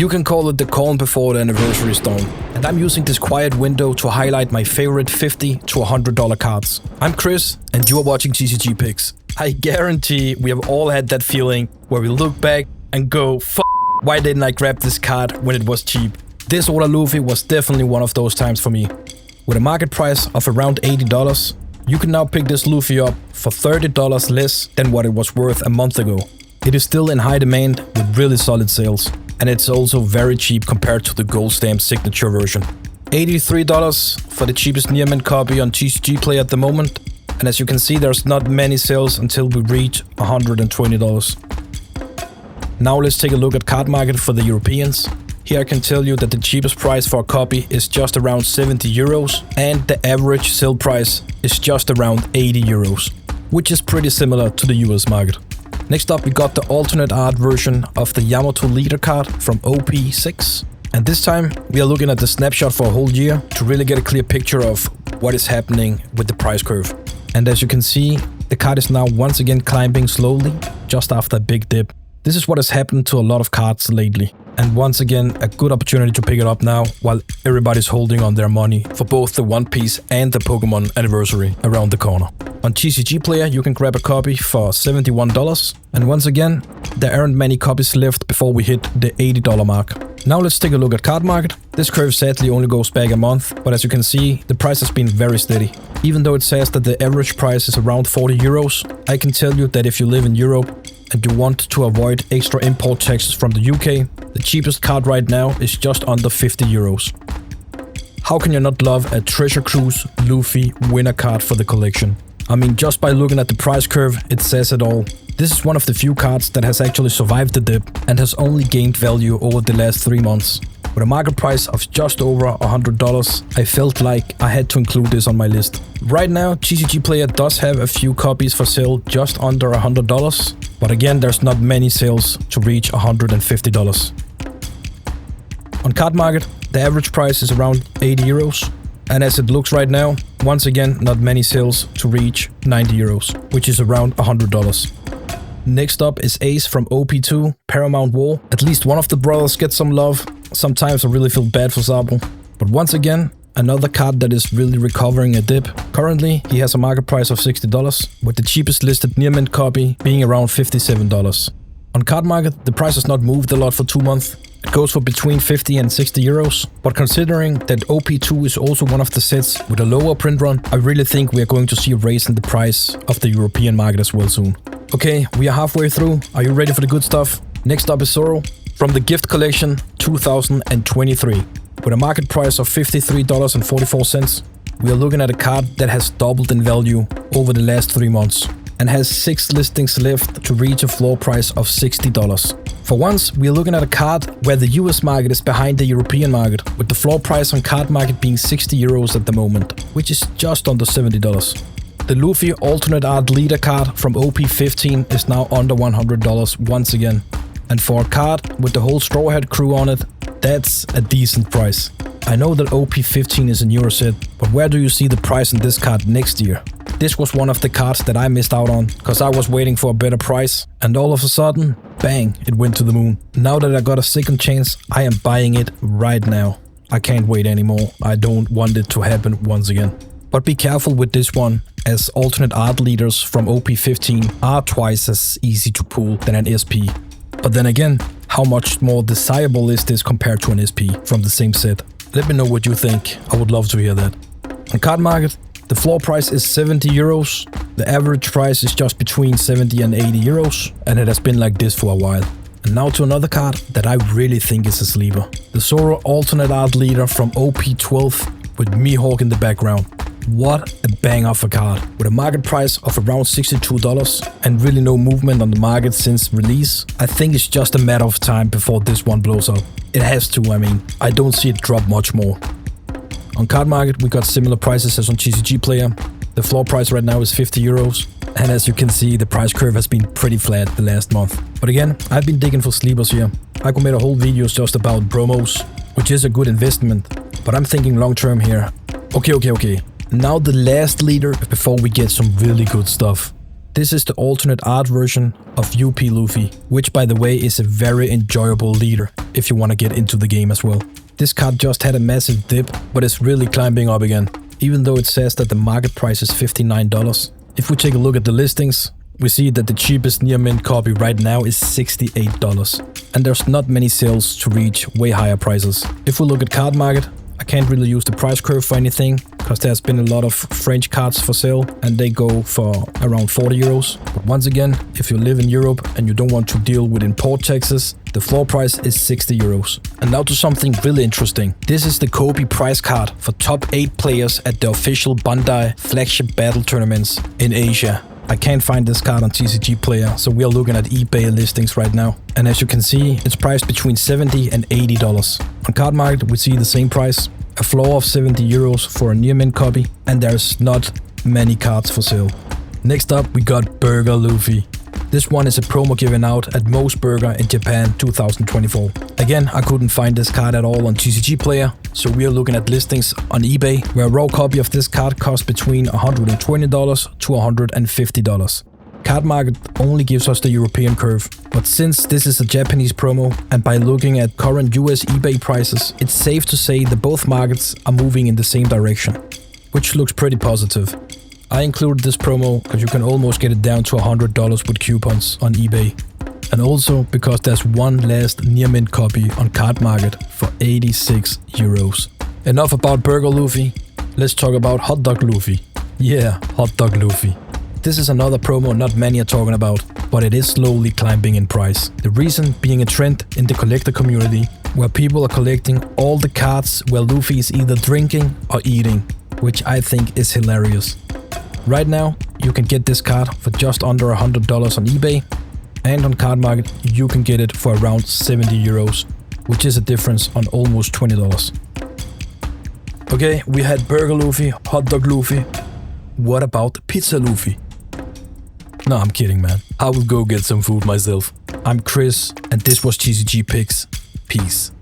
You can call it the calm before the anniversary storm. And I'm using this quiet window to highlight my favorite $50 to $100 cards. I'm Chris, and you are watching TCG Picks. I guarantee we have all had that feeling where we look back and go, why didn't I grab this card when it was cheap? This Oda Luffy was definitely one of those times for me. With a market price of around $80, you can now pick this Luffy up for $30 less than what it was worth a month ago. It is still in high demand with really solid sales, and it's also very cheap compared to the gold stamp signature version. $83 for the cheapest near mint copy on TCG Play at the moment, and as you can see, there's not many sales until we reach $120. Now let's take a look at card market for the Europeans. Here I can tell you that the cheapest price for a copy is just around 70 euros, and the average sale price is just around 80 euros, which is pretty similar to the US market. Next up, we got the alternate art version of the Yamato leader card from OP6. And this time, we are looking at the snapshot for a whole year to really get a clear picture of what is happening with the price curve. And as you can see, the card is now once again climbing slowly, just after a big dip. This is what has happened to a lot of cards lately. And once again, a good opportunity to pick it up now while everybody's holding on their money for both the One Piece and the Pokemon anniversary around the corner. On TCG Player, you can grab a copy for $71. And once again, there aren't many copies left before we hit the $80 mark. Now let's take a look at card market. This curve sadly only goes back a month, but as you can see, the price has been very steady. Even though it says that the average price is around 40 euros, I can tell you that if you live in Europe and you want to avoid extra import taxes from the UK, the cheapest card right now is just under 50 euros. How can you not love a Treasure Cruise Luffy winner card for the collection? I mean, just by looking at the price curve, it says it all. This is one of the few cards that has actually survived the dip and has only gained value over the last 3 months. With a market price of just over $100, I felt like I had to include this on my list. Right now, TCG Player does have a few copies for sale just under $100, but again, there's not many sales to reach $150. On card market, the average price is around 80 euros. And as it looks right now, once again, not many sales to reach 90 euros, which is around $100. Next up is Ace from OP2 Paramount War. At least one of the brothers gets some love. Sometimes I really feel bad for Zoro. But once again, another card that is really recovering a dip. Currently, he has a market price of $60, with the cheapest listed near mint copy being around $57. On card market, the price has not moved a lot for 2 months. It goes for between 50 and 60 euros, but considering that OP2 is also one of the sets with a lower print run, I really think we are going to see a raise in the price of the European market as well soon. Okay, we are halfway through. Are you ready for the good stuff? Next up is Zoro from the Gift Collection 2023. With a market price of $53.44, we are looking at a card that has doubled in value over the last 3 months and has 6 listings left to reach a floor price of $60. For once, we are looking at a card where the US market is behind the European market, with the floor price on card market being 60 euros at the moment, which is just under $70. The Luffy alternate art leader card from OP15 is now under $100 once again. And for a card with the whole Straw Hat crew on it, that's a decent price. I know that OP15 is a newer set, but where do you see the price on this card next year? This was one of the cards that I missed out on, cause I was waiting for a better price, and all of a sudden, bang, it went to the moon. Now that I got a second chance, I am buying it right now. I can't wait anymore. I don't want it to happen once again. But be careful with this one, as alternate art leaders from OP15 are twice as easy to pull than an SP. But then again, how much more desirable is this compared to an SP from the same set? Let me know what you think. I would love to hear that. On card market, the floor price is 70 euros. The average price is just between 70 and 80 euros, and it has been like this for a while. And now to another card that I really think is a sleeper. The Zoro alternate art leader from OP12 with Mihawk in the background. What a bang of a card. With a market price of around $62 and really no movement on the market since release, I think it's just a matter of time before this one blows up. It has to, I mean, I don't see it drop much more. On card market, we got similar prices as on TCG Player. The floor price right now is 50 euros. And as you can see, the price curve has been pretty flat the last month. But again, I've been digging for sleepers here. I could make a whole video just about promos, which is a good investment. But I'm thinking long term here. Okay. Now the last leader before we get some really good stuff. This is the alternate art version of UP Luffy, which by the way is a very enjoyable leader if you want to get into the game as well. This card just had a massive dip, but it's really climbing up again, even though it says that the market price is $59. If we take a look at the listings, we see that the cheapest near mint copy right now is $68, and there's not many sales to reach way higher prices. If we look at card market, I can't really use the price curve for anything, because there's been a lot of French cards for sale and they go for around 40 euros. But once again, if you live in Europe and you don't want to deal with import taxes, the floor price is 60 euros. And now to something really interesting. This is the Koby price card for top 8 players at the official Bandai flagship battle tournaments in Asia. I can't find this card on TCG Player, so we are looking at eBay listings right now. And as you can see, it's priced between $70 and $80. On card market, we see the same price, a floor of 70 euros for a near mint copy, and there's not many cards for sale. Next up, we got Burger Luffy. This one is a promo given out at Most Burger in Japan 2024. Again, I couldn't find this card at all on TCG Player, so we are looking at listings on eBay, where a raw copy of this card costs between $120 to $150. Card market only gives us the European curve, but since this is a Japanese promo, and by looking at current US eBay prices, it's safe to say that both markets are moving in the same direction, which looks pretty positive. I included this promo because you can almost get it down to $100 with coupons on eBay. And also because there's one last near mint copy on card market for 86 euros. Enough about Burger Luffy, let's talk about Hot Dog Luffy. Yeah, Hot Dog Luffy. This is another promo not many are talking about, but it is slowly climbing in price. The reason being a trend in the collector community, where people are collecting all the cards where Luffy is either drinking or eating, which I think is hilarious. Right now, you can get this card for just under $100 on eBay, and on card market you can get it for around 70 euros, which is a difference on almost $20. Okay, we had Burger Luffy, Hot Dog Luffy. What about Pizza Luffy? No, I'm kidding, man. I will go get some food myself. I'm Chris, and this was TCG Picks. Peace.